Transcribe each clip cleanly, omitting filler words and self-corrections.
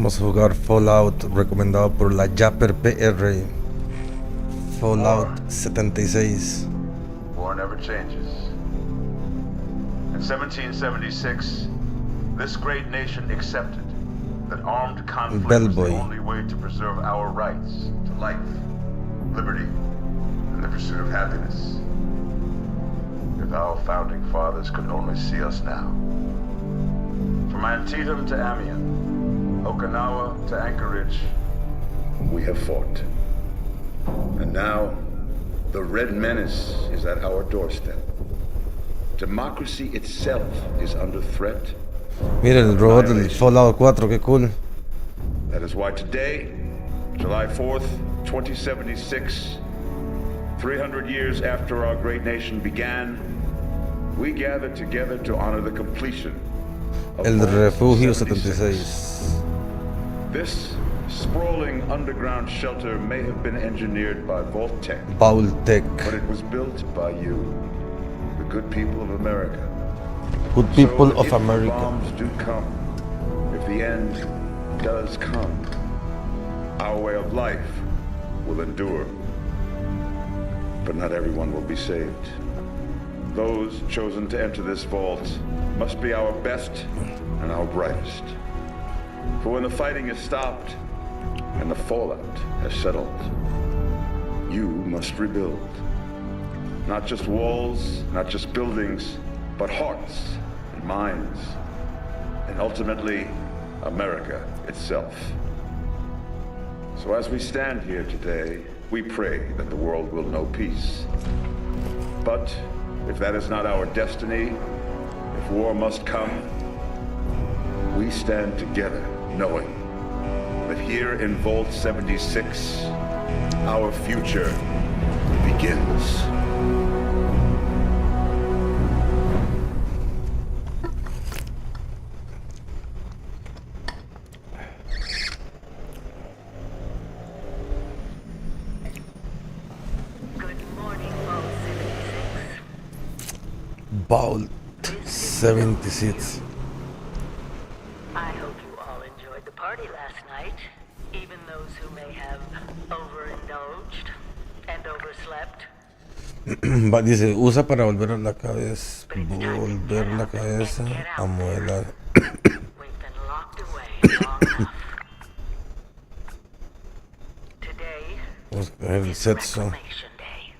Vamos a jugar Fallout, recomendado por la Japper PR. Fallout 76. War never changes. In 1776, this great nation accepted that armed conflict was the only way to preserve our rights to life, liberty, and the pursuit of happiness. If our founding fathers could only see us now. From Antietam to Amiens, Okinawa to Anchorage, we have fought. And now, the Red Menace is at our doorstep. Democracy itself is under threat. Mira el robot del Fallout 4, qué cool. That is why today, July 4th, 2076, 300 years after our great nation began, we gather together to honor the completion of El Refugio 76. 76. This sprawling underground shelter may have been engineered by Vault-Tec, Vault-Tec. but it was built by you, the good people of America. Good people So of if America. bombs do come, if the end does come, our way of life will endure. But not everyone will be saved. Those chosen to enter this vault must be our best and our brightest. For when the fighting is stopped and the fallout has settled, you must rebuild. Not just walls, not just buildings, but hearts and minds, and ultimately, America itself. So as we stand here today, we pray that the world will know peace. But if that is not our destiny, if war must come, we stand together knowing that here in Vault 76, our future begins. Vault 76. I hope you all enjoyed the party last night, even those who may have overindulged and overslept. Dice, usa para volver a la cabeza. Volver la cabeza a modelar. We've been locked away long enough. Today Vamos a coger el is sexo. Reclamation Day.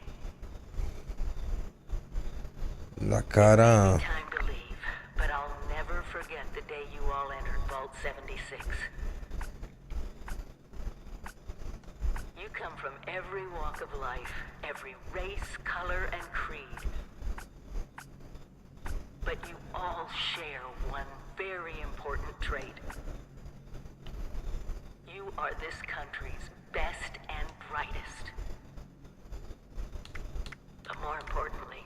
La cara. Time to leave, but I'll never forget the day you all entered Vault 76. You come from every walk of life, every race, color, and creed. But you all share one very important trait. You are this country's best and brightest. But more importantly,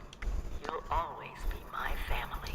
you'll always be my family.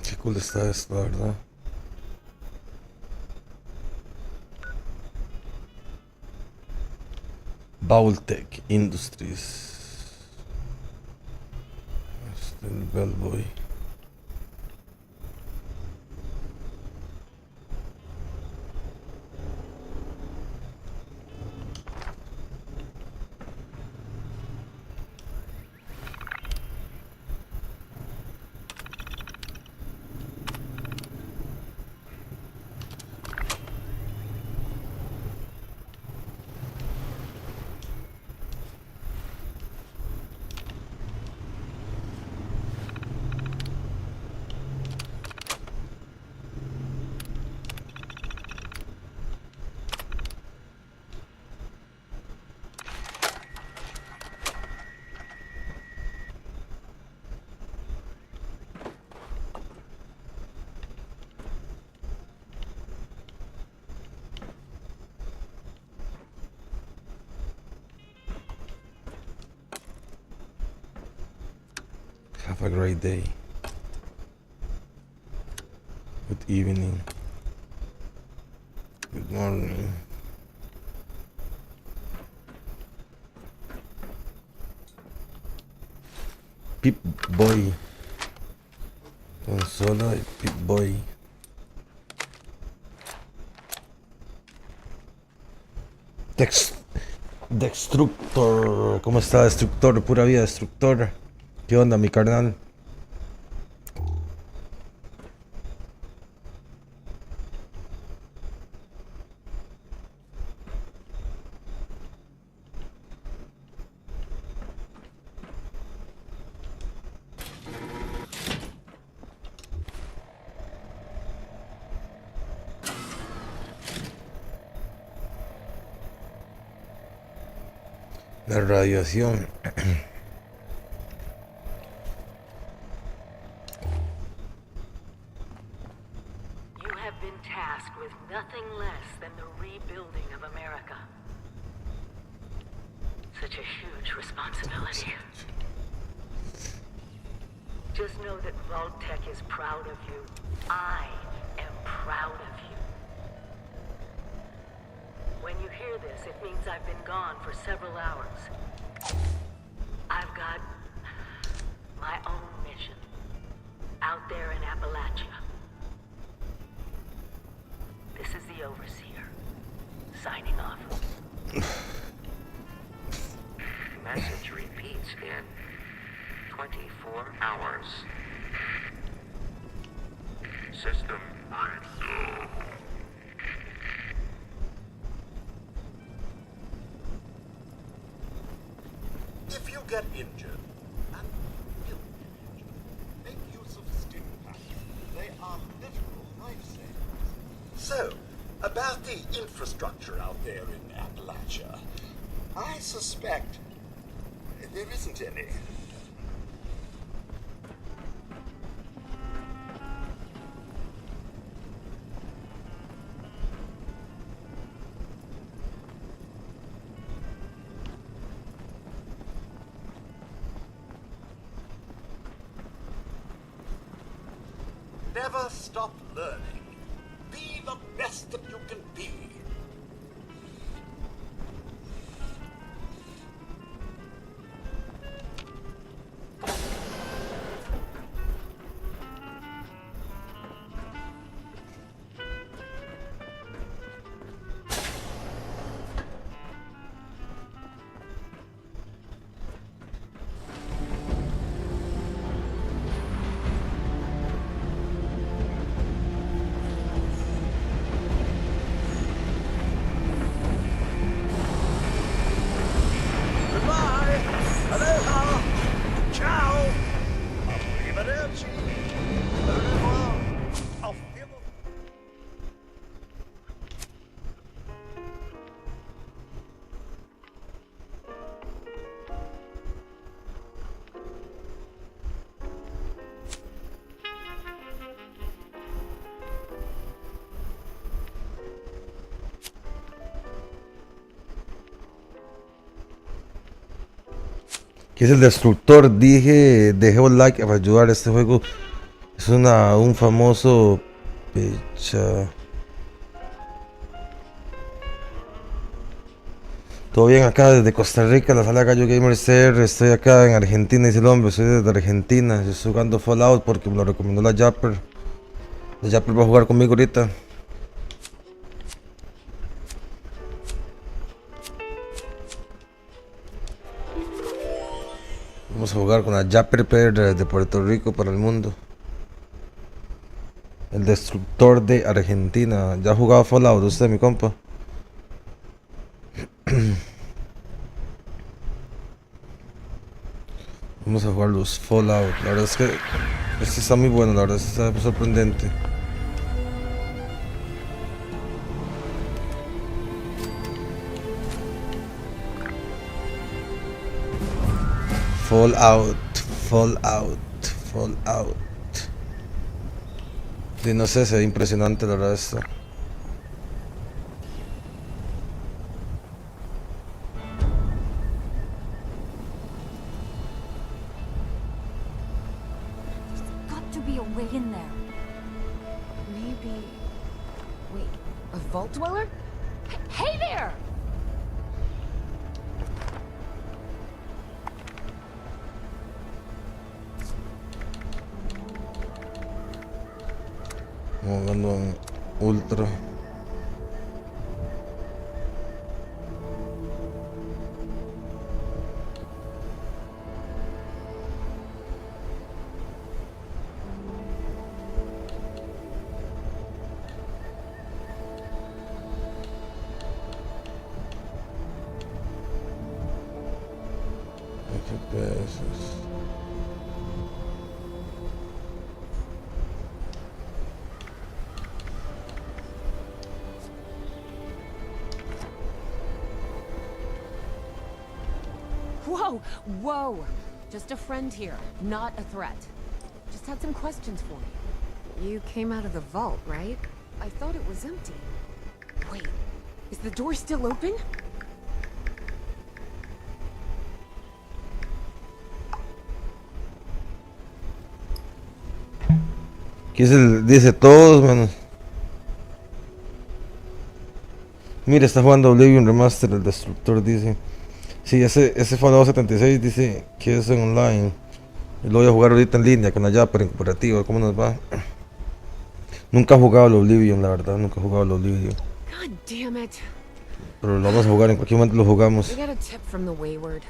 Qué cool está esto, la verdad. Vault-Tec Industries. Este es el Bellboy. Have a great day. Good evening. Good morning. Pip Boy. Consola y Pip Boy. Destructor. ¿Cómo está, Destructor? Pura vida, Destructor. ¿Qué onda, mi carnal? La radiación. You have been tasked with nothing less than the rebuilding of America. Such a huge responsibility. Just know that Vault-Tec is proud of you. I am proud of you. When you hear this, it means I've been gone for several hours. I've got my own mission out there in Appalachia. This is the Overseer, signing off. Message repeats in 24 hours. System breakdown. If you get injured, and will get injured, make use of stim packs. They are literal lifesavers. So, about the infrastructure out there in Appalachia, I suspect there isn't any. Never stop learning. Be the best that you can be. ¿Qué es el Destructor? Dejé un like para ayudar a este juego. Es un famoso pecha. Todo bien acá desde Costa Rica, la sala Gallogamercr. Estoy acá en Argentina, dice el hombre. Soy desde Argentina. Yo estoy jugando Fallout porque me lo recomendó la Japper. La Japper va a jugar conmigo ahorita. Vamos a jugar con la Japper de Puerto Rico para el mundo. El Destructor de Argentina. ¿Ya ha jugado Fallout usted, mi compa? Vamos a jugar los Fallout. La verdad es que este está muy bueno, la verdad está sorprendente. Fallout. Y no sé, se ve impresionante la verdad esto. way in there. Maybe... Wait, a vault dweller? Hey there! Jugando en ultra. FPS. Whoa, whoa! Just a friend here, not a threat. Just had some questions for you. You came out of the vault, right? I thought it was empty. Wait, is the door still open? Aquí dice todos, mano. Mira, está jugando Oblivion Remaster, el destructor dice. Sí, ese Fallout 76 dice que es en online. Y lo voy a jugar ahorita en línea con la Japper en cooperativo, ¿cómo nos va? Nunca he jugado el Oblivion, la verdad, nunca he jugado el Oblivion. God damn it. Pero lo vamos a jugar, en cualquier momento lo jugamos. We got a tip from the Wayward.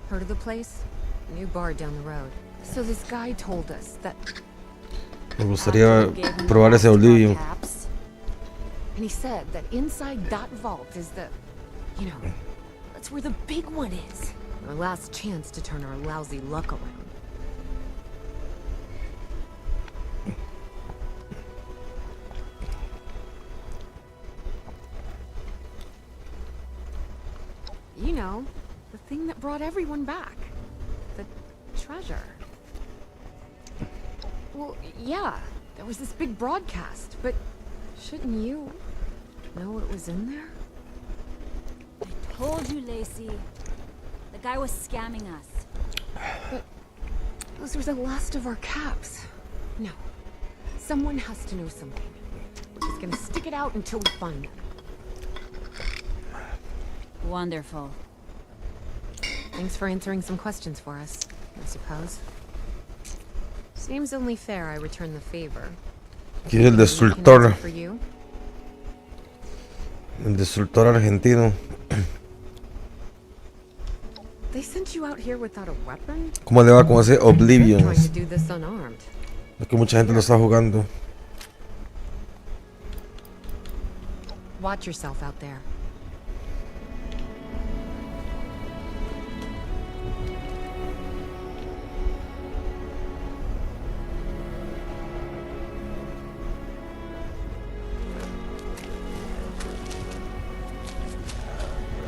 Heard of the place? New bar down the road. So this guy told us that Me gustaría probar ese Oblivion. And he said that inside that vault is the, you know, that's where the big one is. Our last chance to turn our lousy luck around. You know, the thing that brought everyone back. The treasure. Well, yeah, there was this big broadcast, but shouldn't you know what was in there? Told you, Lacey. The guy was scamming us. But those were the last of our caps. No, someone has to know something. We're just gonna stick it out until we find them. Wonderful. Thanks for answering some questions for us, I suppose. Seems only fair I return the favor. Aquí es el destructor. For you? El destructor argentino. They sent you out here without a weapon? ¿Cómo le va con ese Oblivion? Trying to do this unarmed. Es que mucha gente lo está jugando. Watch yourself out there.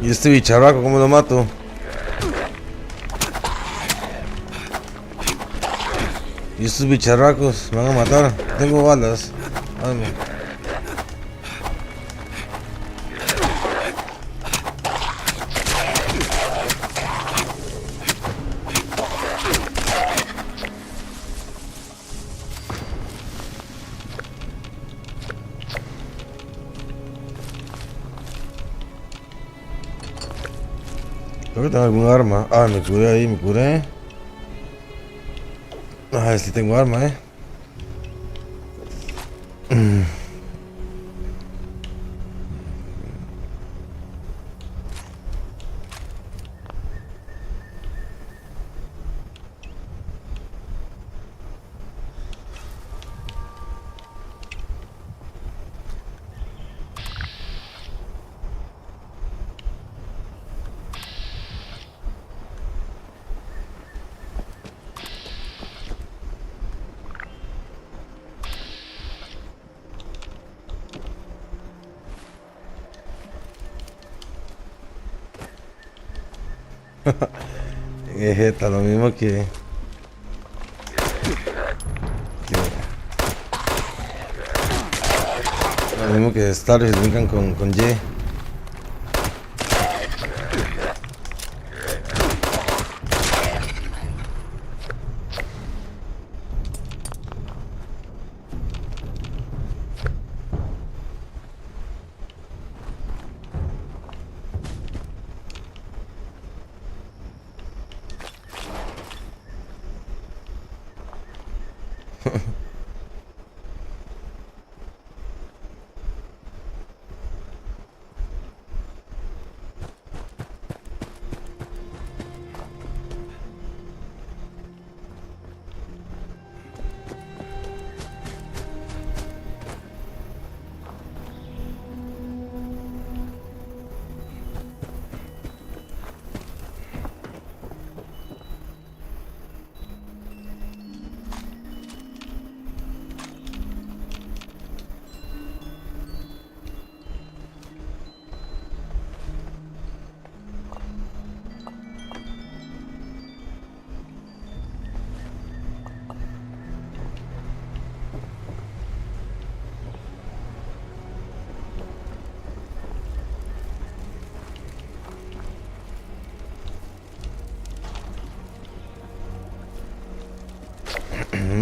¿Y este bicharraco cómo lo mato? ¿Y estos bicharracos me van a matar? Tengo balas. Dame. Creo que tengo algún arma. Ah, me curé ahí, me curé. Ah, sí tengo arma, Jeta, lo mismo que lo mismo que Star y brincan con Y.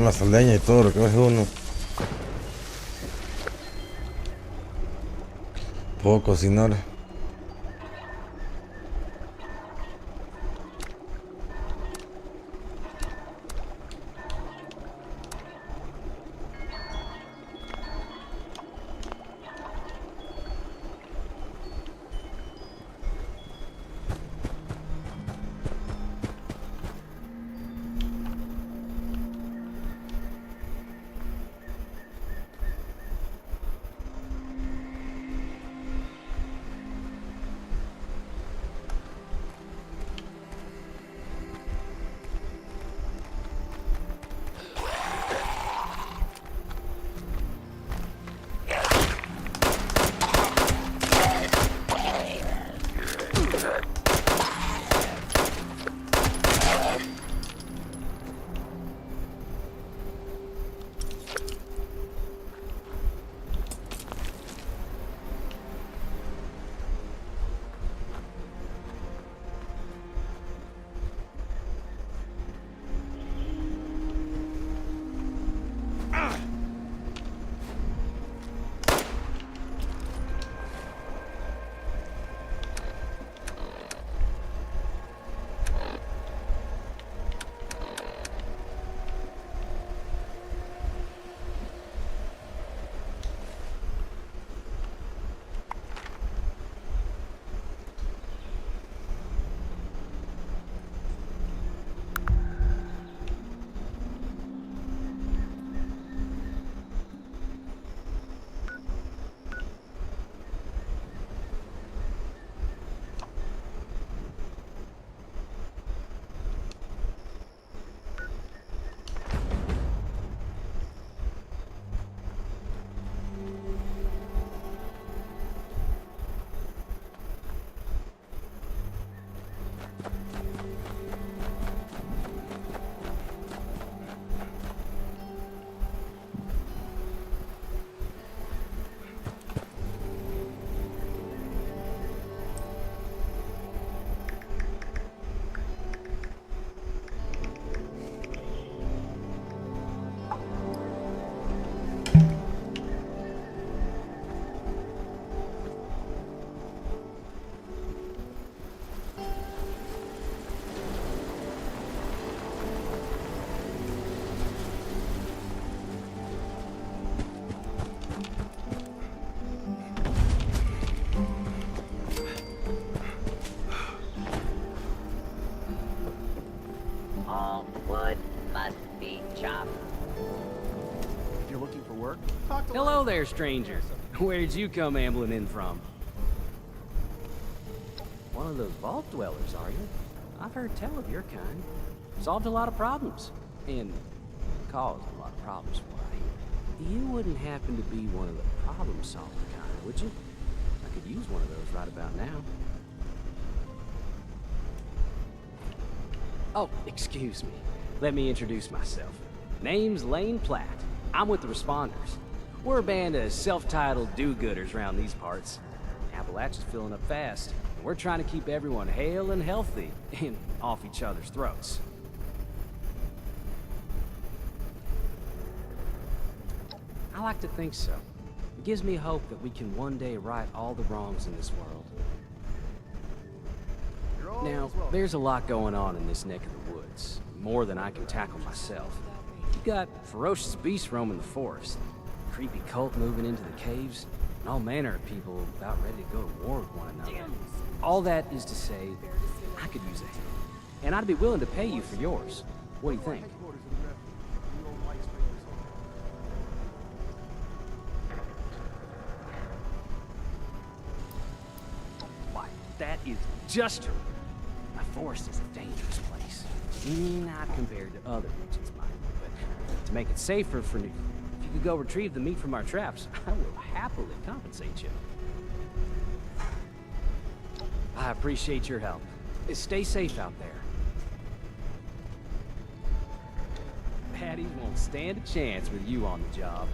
Hasta leña y todo lo que hace uno. Puedo cocinar. All wood must be chopped. If you're looking for work, talk to Hello there, stranger. Where'd you come ambling in from? One of those vault dwellers, are you? I've heard tell of your kind. Solved a lot of problems. And caused a lot of problems from what I hear. You wouldn't happen to be one of the problem-solving kind, would you? I could use one of those right about now. Oh, excuse me. Let me introduce myself. Name's Lane Platt. I'm with the Responders. We're a band of self-titled do-gooders around these parts. Appalachia's filling up fast, and we're trying to keep everyone hale and healthy and off each other's throats. I like to think so. It gives me hope that we can one day right all the wrongs in this world. Now, there's a lot going on in this neck of the woods. More than I can tackle myself. You've got ferocious beasts roaming the forest, a creepy cult moving into the caves, and all manner of people about ready to go to war with one another. All that is to say, I could use a hand. And I'd be willing to pay you for yours. What do you think? Why, that is just true. The forest is a dangerous place. Not compared to other regions, mind you, but to make it safer for me, if you could go retrieve the meat from our traps, I will happily compensate you. I appreciate your help. Stay safe out there. Patties won't stand a chance with you on the job.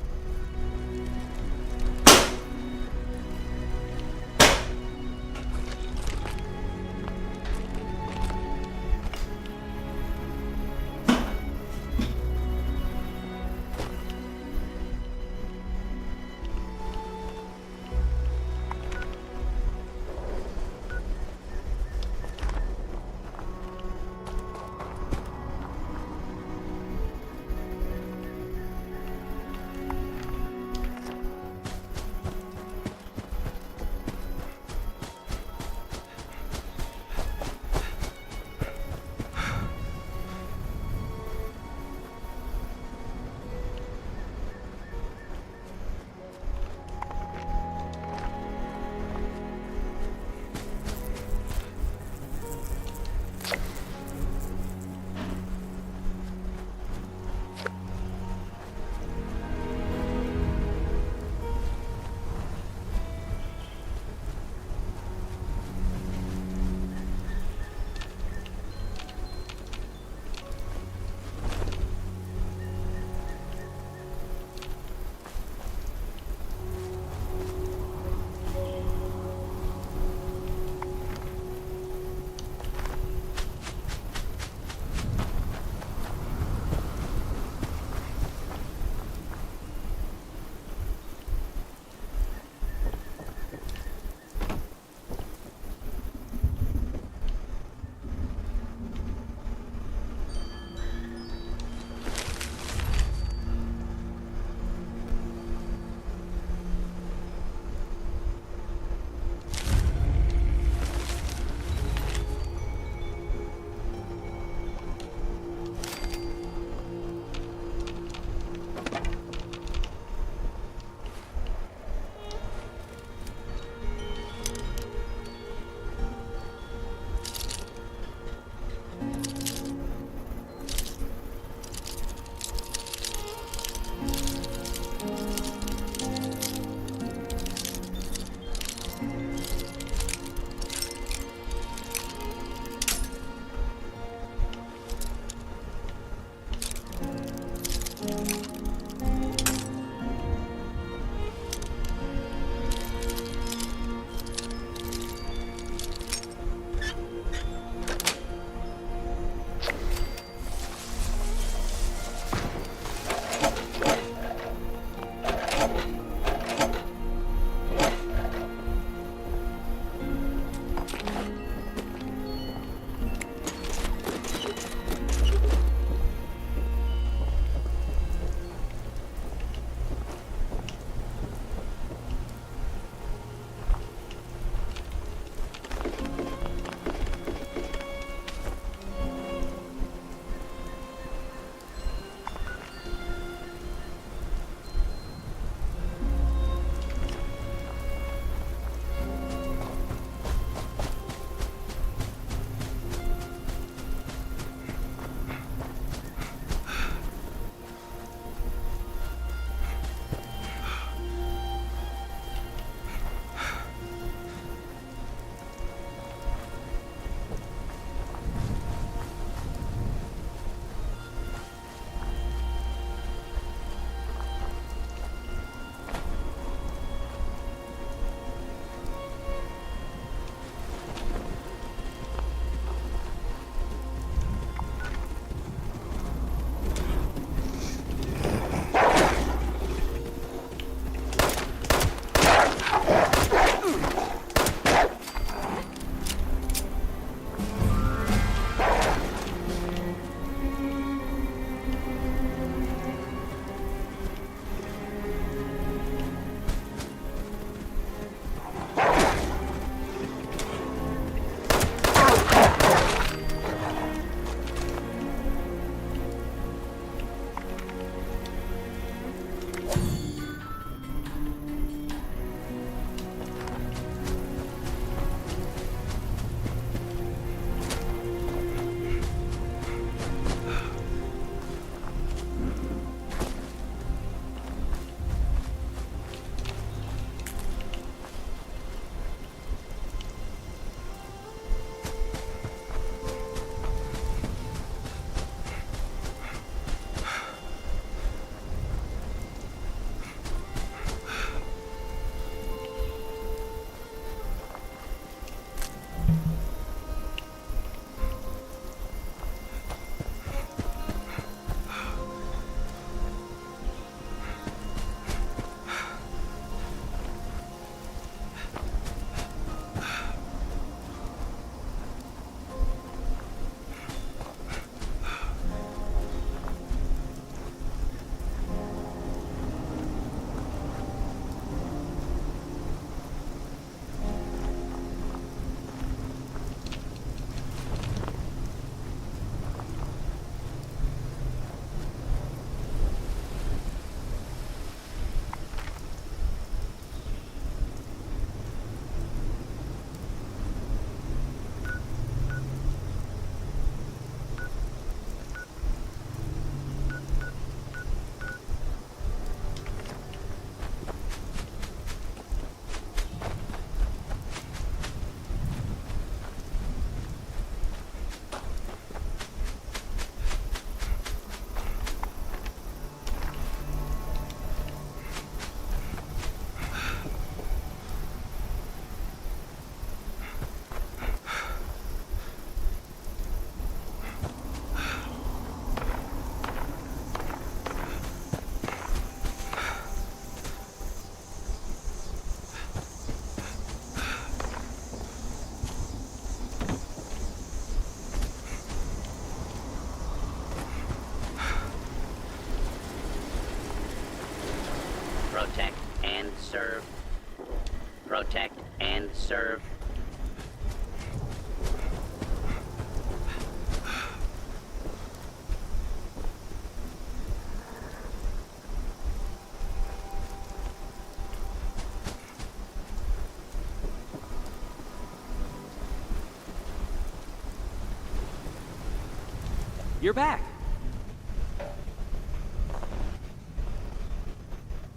You're back.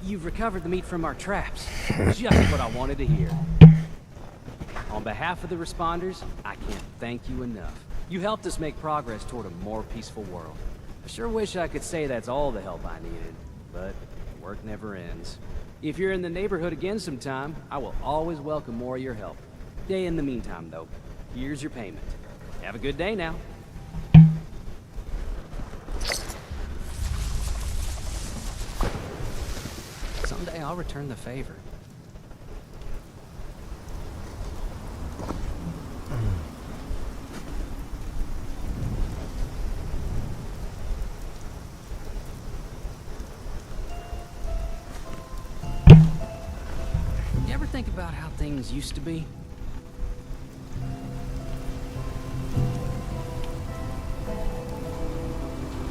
You've recovered the meat from our traps. Just what I wanted to hear. On behalf of the responders, I can't thank you enough. You helped us make progress toward a more peaceful world. I sure wish I could say that's all the help I needed, but work never ends. If you're in the neighborhood again sometime, I will always welcome more of your help. In the meantime, though, here's your payment. Have a good day now. Someday I'll return the favor. You ever think about how things used to be?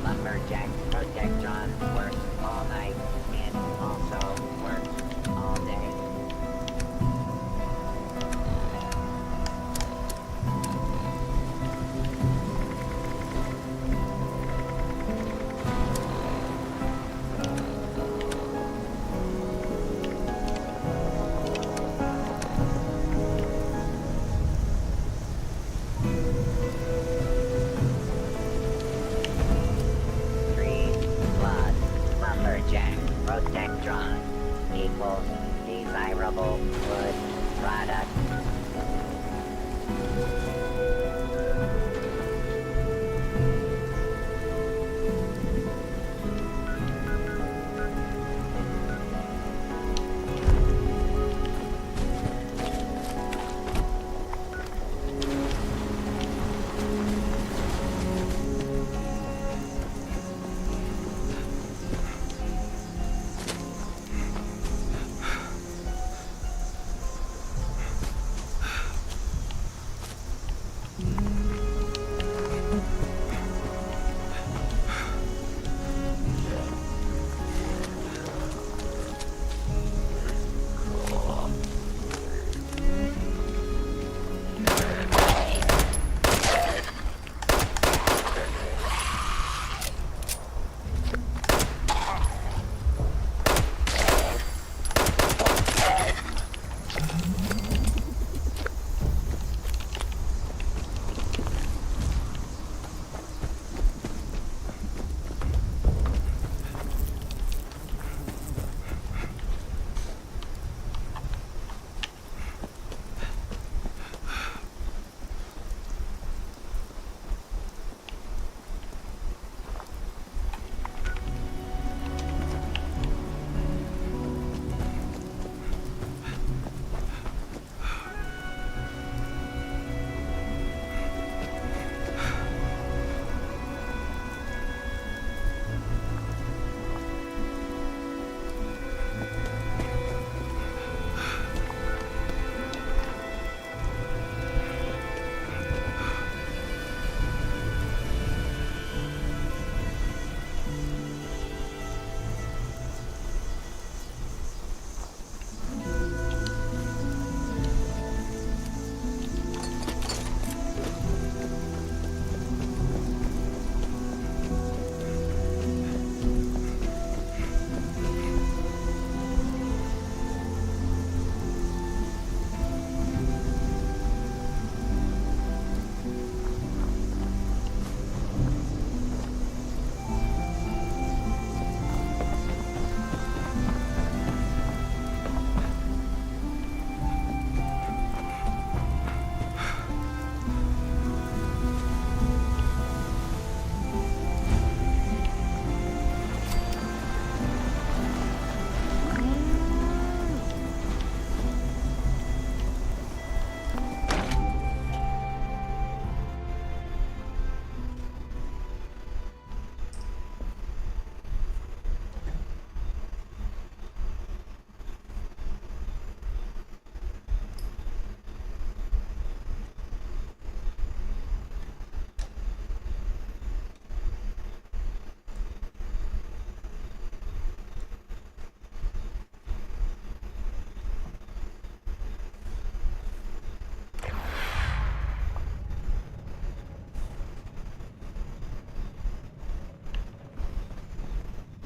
Lumberjack Protectron works all night and also works all day. Lumberjack Protectron equals desirable wood product.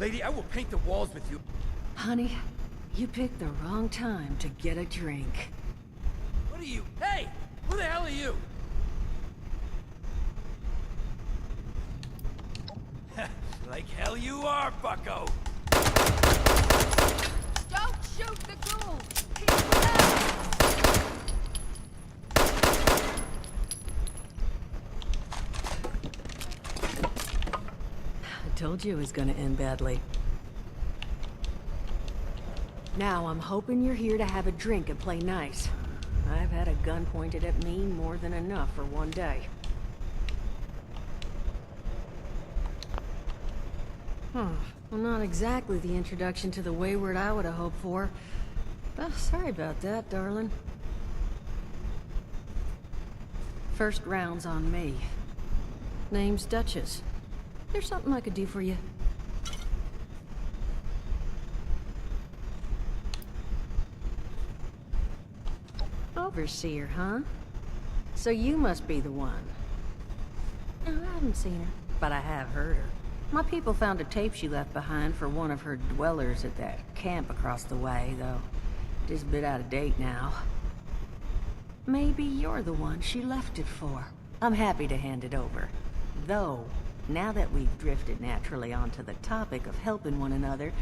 Lady, I will paint the walls with you. Honey, you picked the wrong time to get a drink. What are you? Hey! Who the hell are you? Like hell you are, bucko! Don't shoot the ghoul! He's left! I told you it was gonna end badly. Now I'm hoping you're here to have a drink and play nice. I've had a gun pointed at me more than enough for one day. Well, not exactly the introduction to the wayward I would have hoped for. Oh, sorry about that, darling. First round's on me. Name's Duchess. There's something I could do for you. Overseer, huh? So you must be the one. No, I haven't seen her, but I have heard her. My people found a tape she left behind for one of her dwellers at that camp across the way, though it is a bit out of date now. Maybe you're the one she left it for. I'm happy to hand it over. Though, now that we've drifted naturally onto the topic of helping one another,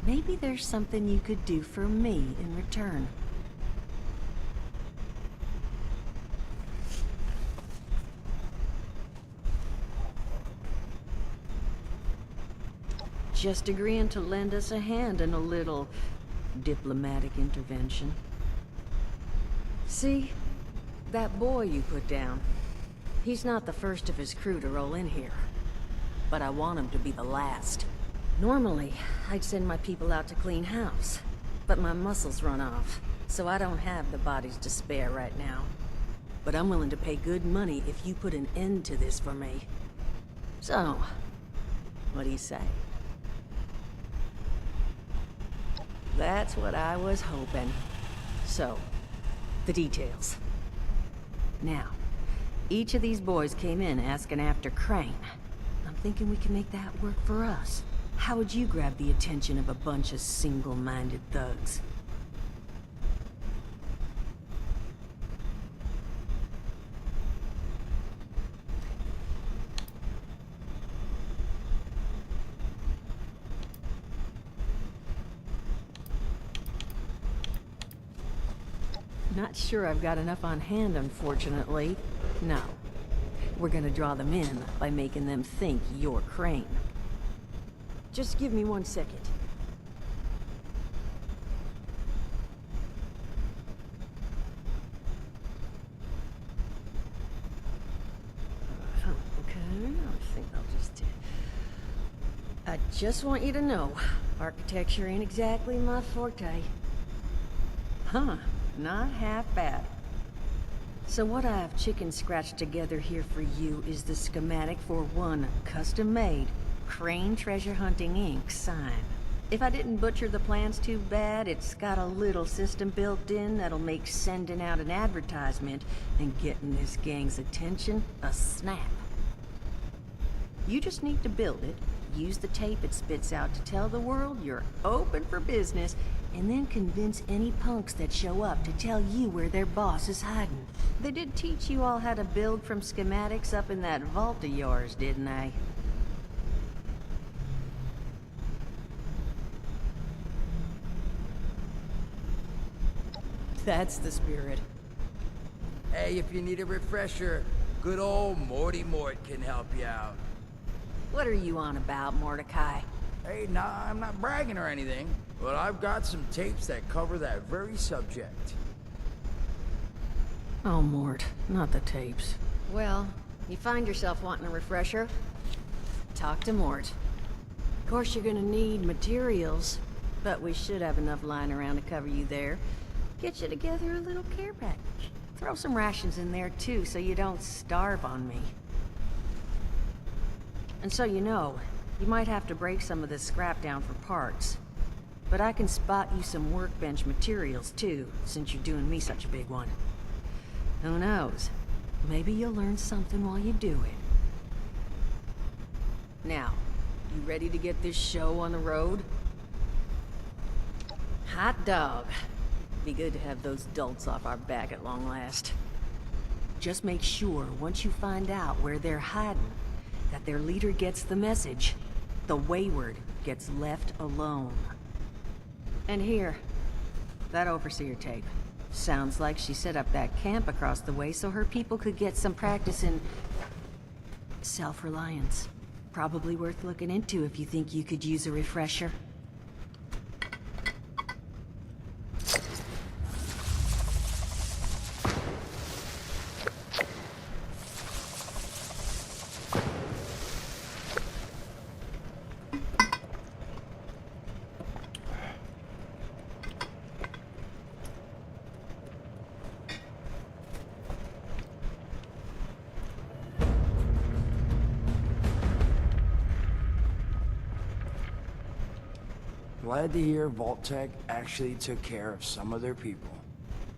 maybe there's something you could do for me in return. Just agreeing to lend us a hand in a little diplomatic intervention. See? That boy you put down. He's not the first of his crew to roll in here. But I want him to be the last. Normally, I'd send my people out to clean house. But my muscles run off, so I don't have the bodies to spare right now. But I'm willing to pay good money if you put an end to this for me. So, what do you say? That's what I was hoping. So, the details. Now, each of these boys came in asking after Crane. I'm thinking we can make that work for us. How would you grab the attention of a bunch of single-minded thugs? Not sure I've got enough on hand, unfortunately. No. We're gonna draw them in by making them think you're Crane. Just give me 1 second. Okay, I think I'll just... I just want you to know, architecture ain't exactly my forte. Huh. Not half bad. So what I've chicken scratched together here for you is the schematic for one custom-made Crane Treasure Hunting Inc. sign. If I didn't butcher the plans too bad, it's got a little system built in that'll make sending out an advertisement and getting this gang's attention a snap. You just need to build it, use the tape it spits out to tell the world you're open for business, and then convince any punks that show up to tell you where their boss is hiding. They did teach you all how to build from schematics up in that vault of yours, didn't they? That's the spirit. Hey, if you need a refresher, good old Morty Mort can help you out. What are you on about, Mordecai? Hey, nah, I'm not bragging or anything, but I've got some tapes that cover that very subject. Oh, Mort, not the tapes. Well, you find yourself wanting a refresher? Talk to Mort. Of course, you're gonna need materials, but we should have enough lying around to cover you there. Get you together a little care package. Throw some rations in there, too, so you don't starve on me. And so you know, you might have to break some of this scrap down for parts. But I can spot you some workbench materials, too, since you're doing me such a big one. Who knows? Maybe you'll learn something while you do it. Now, You ready to get this show on the road? Hot dog. Be good to have those dolts off our back at long last. Just make sure, once you find out where they're hiding, that their leader gets the message. The wayward gets left alone. And here, that overseer tape. Sounds like she set up that camp across the way so her people could get some practice in self-reliance. Probably worth looking into if you think you could use a refresher. Glad to hear Vault-Tec actually took care of some of their people.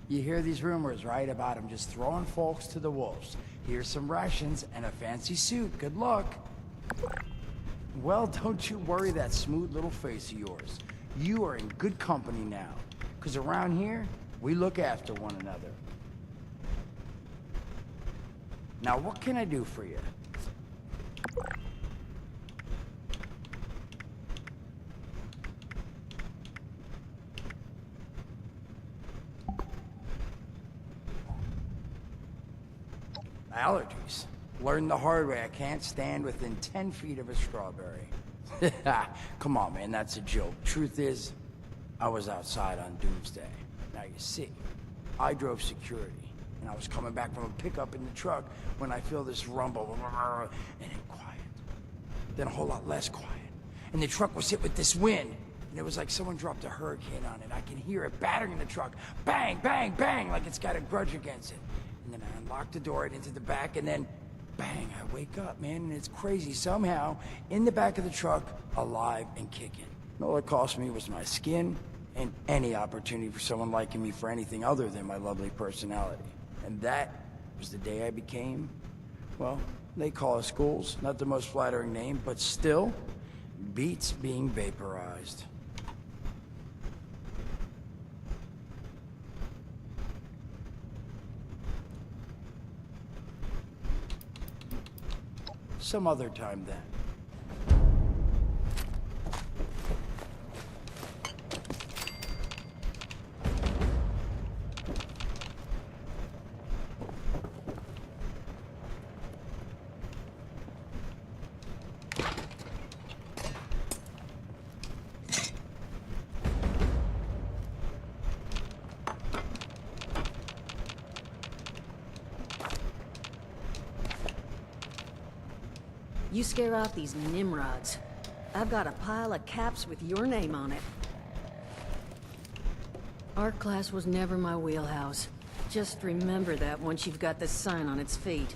You hear these rumors, right, about them just throwing folks to the wolves. Here's some rations and a fancy suit. Good luck. Well, don't you worry that smooth little face of yours. You are in good company now. 'Cause around here, we look after one another. Now, what can I do for you? Allergies. Learned the hard way I can't stand within 10 feet of a strawberry. Come on, man, that's a joke. Truth is, I was outside on Doomsday. Now you see, I drove security, and I was coming back from a pickup in the truck when I feel this rumble, and then quiet. Then a whole lot less quiet. And the truck was hit with this wind, and it was like someone dropped a hurricane on it. I can hear it battering the truck. Bang, bang, bang, like it's got a grudge against it. And then I unlock the door and into the back, and then bang, I wake up, man, and it's crazy. Somehow, in the back of the truck, alive and kicking. And all it cost me was my skin and any opportunity for someone liking me for anything other than my lovely personality. And that was the day I became, well, they call us ghouls. Not the most flattering name, but still, beats being vaporized. Some other time then. You scare off these Nimrods. I've got a pile of caps with your name on it. Art class was never my wheelhouse. Just remember that once you've got the sign on its feet.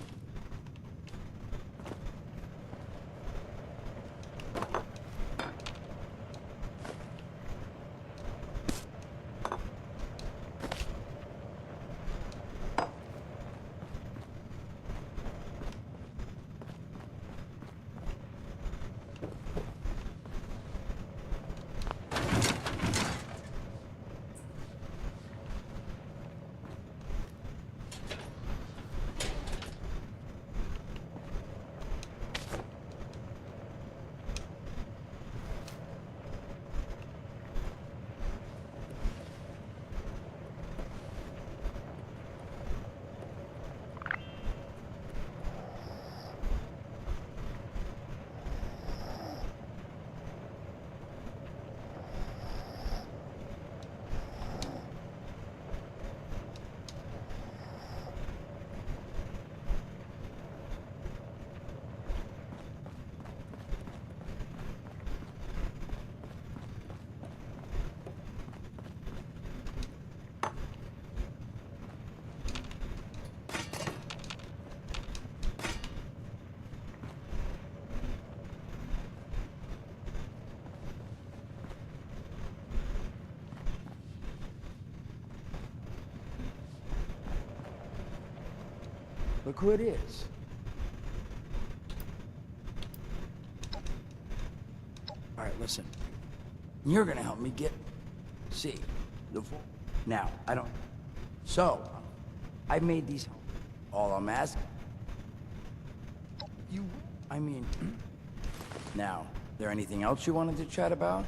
Look who it is. All right, listen. You're gonna help me get... See, now, I don't... So, I made these... All I'm asking... I mean... Now, there anything else you wanted to chat about?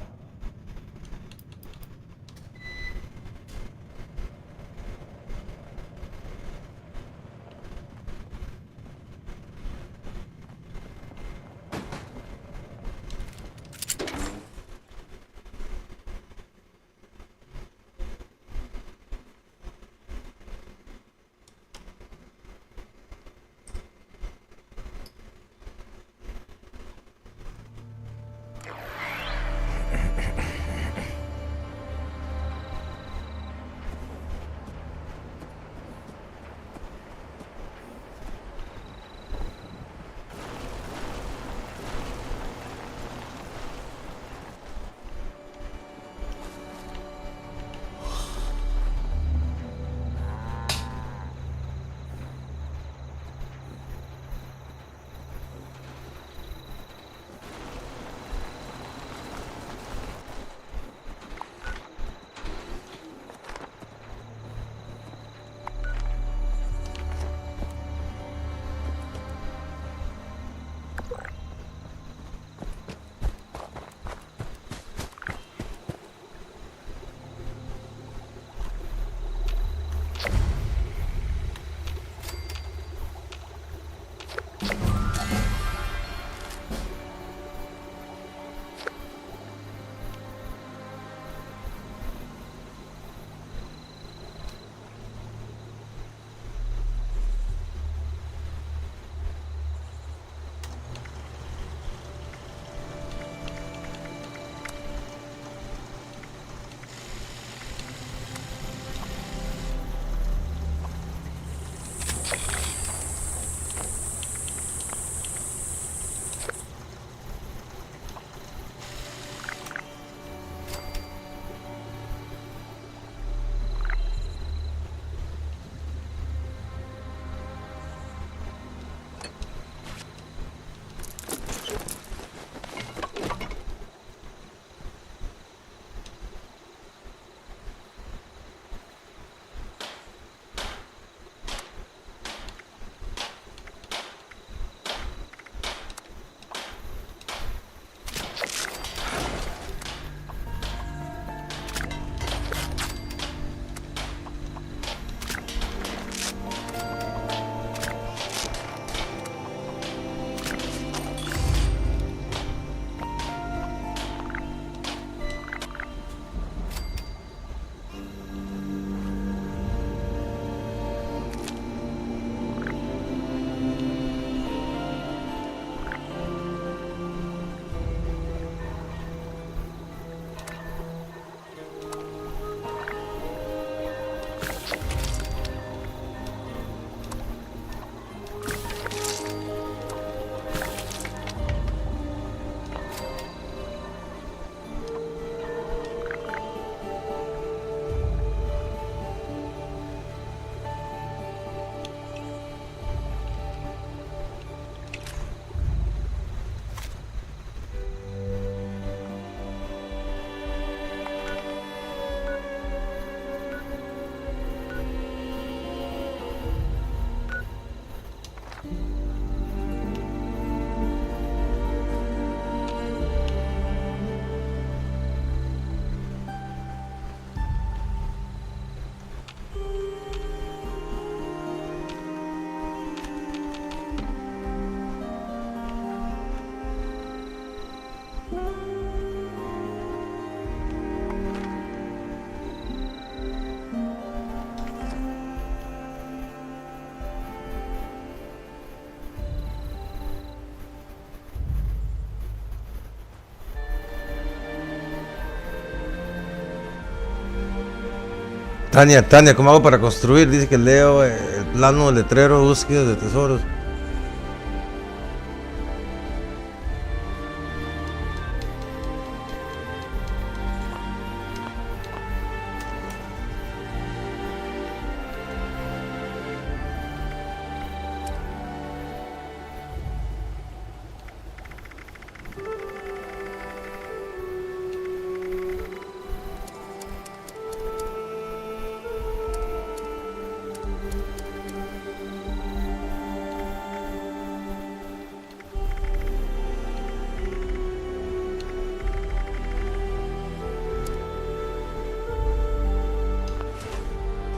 Tania, ¿cómo hago para construir? Dice que leo el plano letrero, búsqueda de tesoros.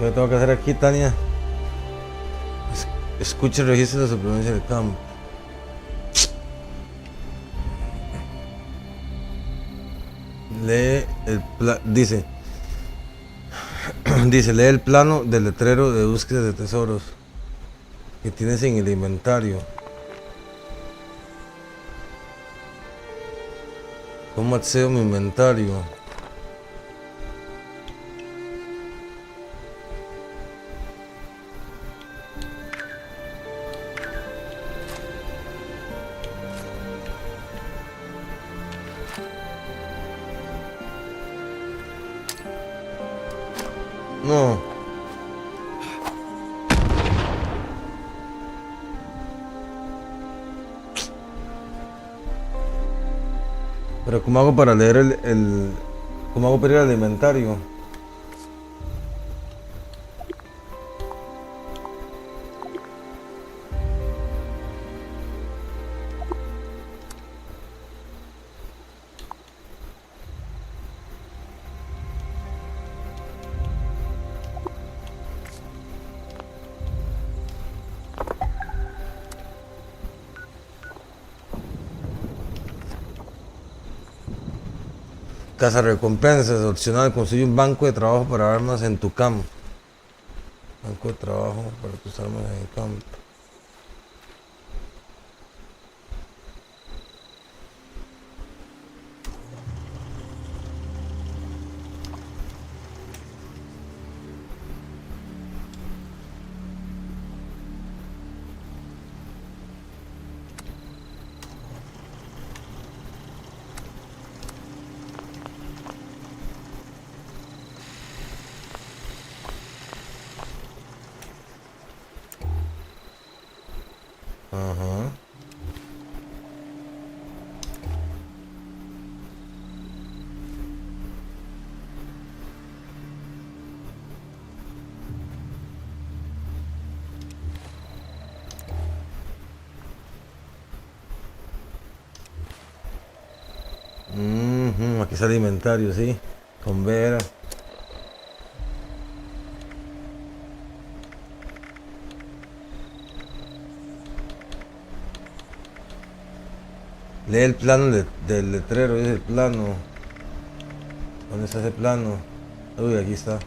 ¿Qué tengo que hacer aquí, Tania? Escuche y registre la supervivencia del campo. Lee el dice lee el plano del letrero de búsqueda de tesoros que tienes en el inventario. ¿Cómo accedo a mi inventario? No. Pero ¿cómo hago para leer cómo hago para ir al inventario? Casa recompensas, opcional, construye un banco de trabajo para armas en tu campo. Banco de trabajo para tus armas en el campo. Ajá. Aquí está el inventario, sí. Con Vera. Lee el plano del letrero, es el plano. ¿Dónde está ese plano? Uy, aquí está.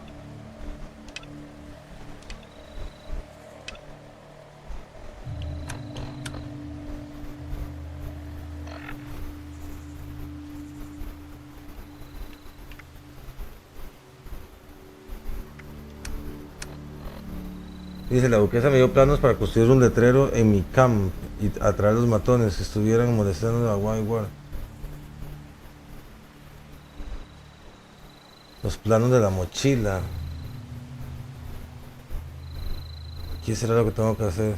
Dice, la duquesa me dio planos para construir un letrero en mi camp y atraer los matones que estuvieran molestando a Whitewater. Los planos de la mochila. ¿Qué será lo que tengo que hacer?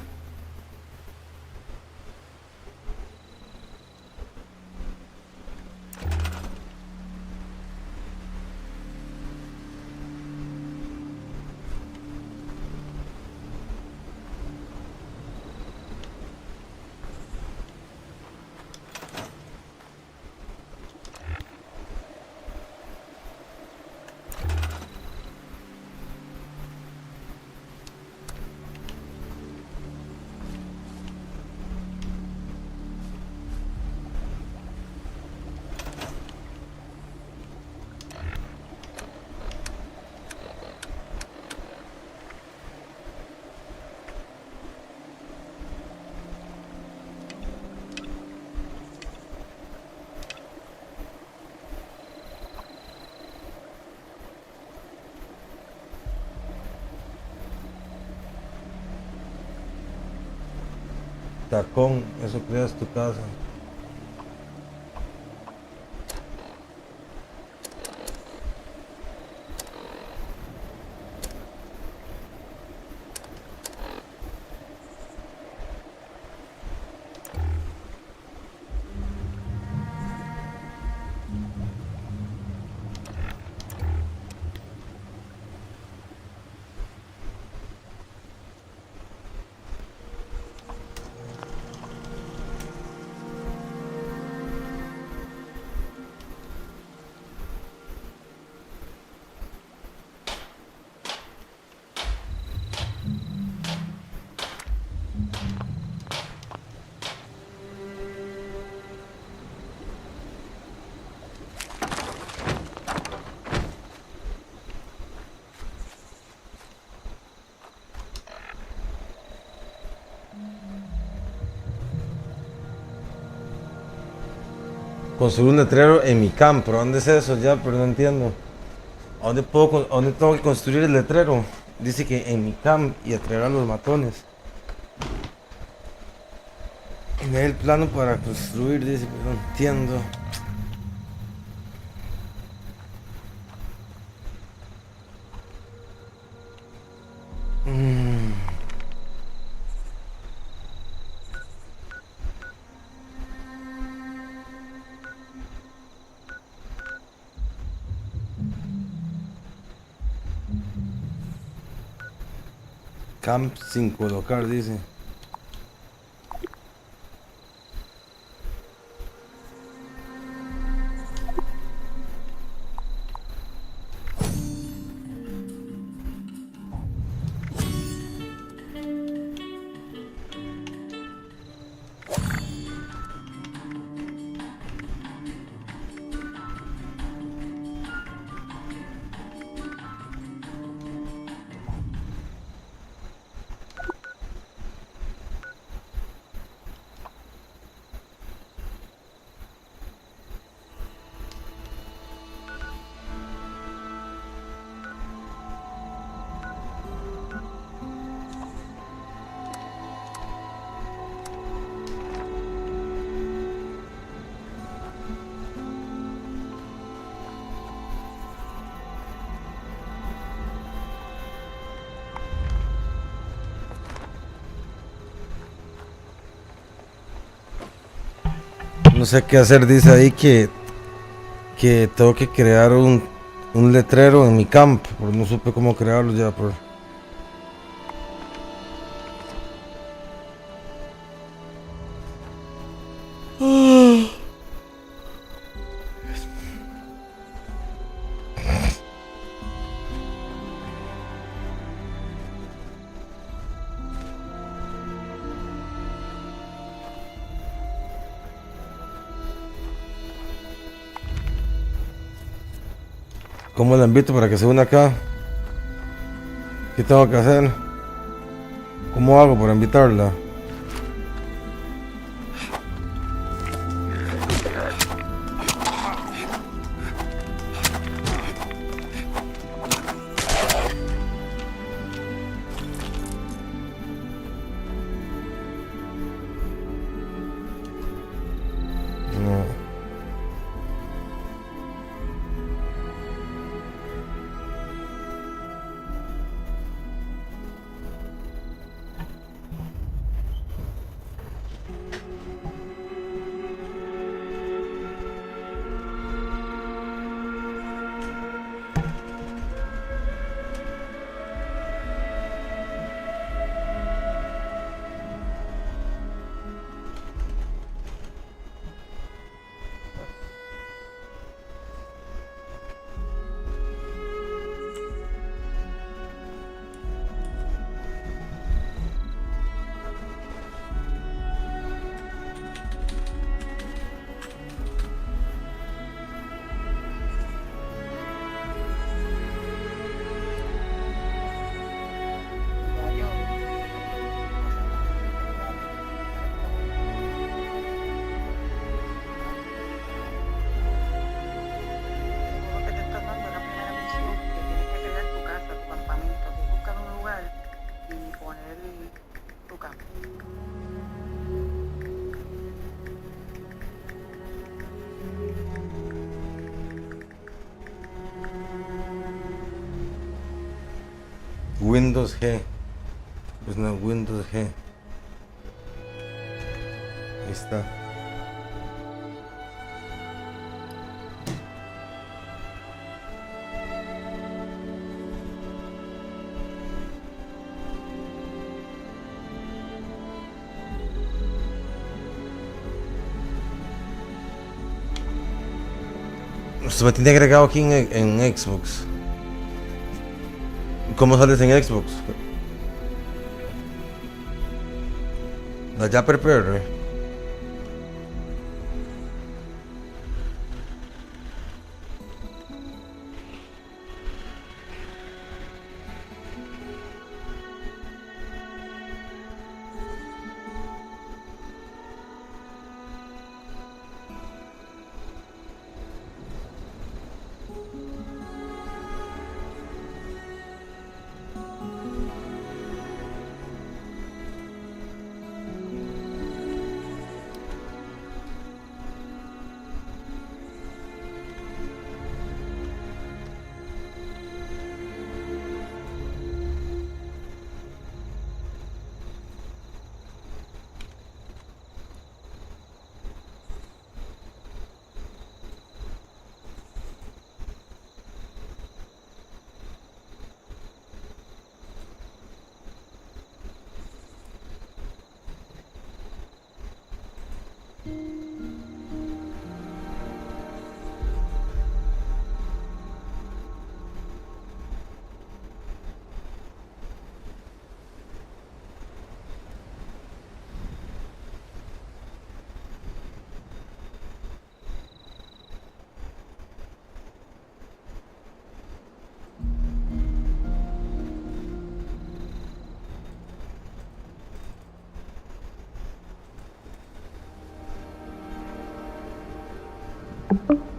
Tacón, eso creas tu casa. Construir un letrero en mi camp. ¿Pero dónde es eso ya? Pero no entiendo. ¿A dónde tengo que construir el letrero? Dice que en mi camp y atraer a los matones. En el plano para construir, dice, pero no entiendo. Camp sin colocar, dice. No sé qué hacer, dice ahí que tengo que crear un letrero en mi camp, pero no supe cómo crearlo ya. Pero... ¿Cómo la invito para que se una acá? ¿Qué tengo que hacer? ¿Cómo hago para invitarla? No. Windows G. Pues no, Windows G. Ahí está. Se me tiene agregado aquí en Xbox. ¿Cómo sales en Xbox? La ya prepare. man.